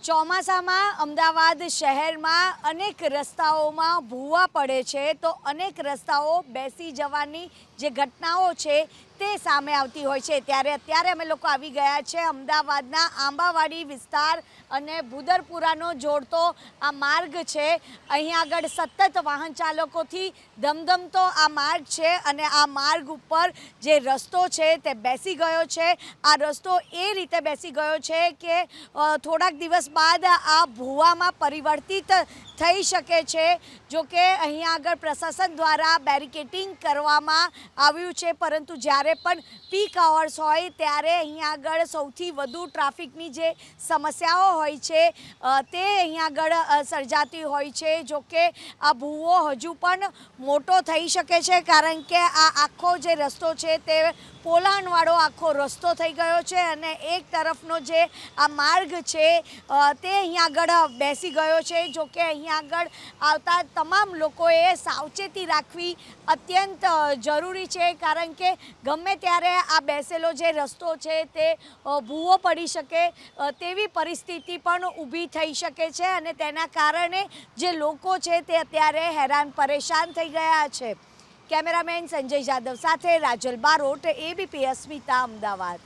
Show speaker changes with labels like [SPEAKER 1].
[SPEAKER 1] ચોમાસામાં અમદાવાદ શહેરમાં અનેક રસ્તાઓમાં ભૂવા પડે છે તો અનેક રસ્તાઓ બેસી જવાની જે ઘટનાઓ છે તે સામે આવતી હોય છે। ત્યારે અત્યારે અમે લોકો આવી ગયા છે અમદાવાદના આંબાવાડી વિસ્તાર અને ભુદરપુરાનો જોડતો આ માર્ગ છે। અહીંયા આગળ સતત વાહન ચાલકોથી ધમધમતો આ માર્ગ છે અને આ માર્ગ ઉપર જે રસ્તો છે તે બેસી ગયો છે। આ રસ્તો એ રીતે બેસી ગયો છે કે થોડાક દિવસ बाद आ भूवामां परिवर्तित थई शके छे। जो कि अहीं आगळ प्रशासन द्वारा बेरिकेडिंग करवामां आव्युं छे, परंतु ज्यारे पण पीक आवर्स होय त्यारे अहीं आगळ सौथी वधु ट्राफिकनी जे समस्याओ होय छे ते अहीं आगळ सर्जाती होय छे। जो कि आ भूवो हजू पण मोटो थई शके छे, कारण के आ आखो जे रस्तो छे ते पोलाणवाळो आखो रस्तो थई गयो छे अने एक तरफनो जे आ मार्ग छे ते अहीं आगळ बेसी गयो छे। जो कि अहीं आगळ आवता तमाम लोकोए सावचेती राखवी अत्यंत जरूरी छे, कारण के गमे त्यारे आ बेसेलो जे रस्तो छे ते भूवो पड़ी शके तेवी परिस्थिति पण ऊभी थई शके छे अने तेना कारणे जे लोको छे ते अत्यारे हैरान परेशान थई गया छे। कैमरामेन संजय यादव साथे राजल बारोट, एबीपी अस्मिता, अमदावाद।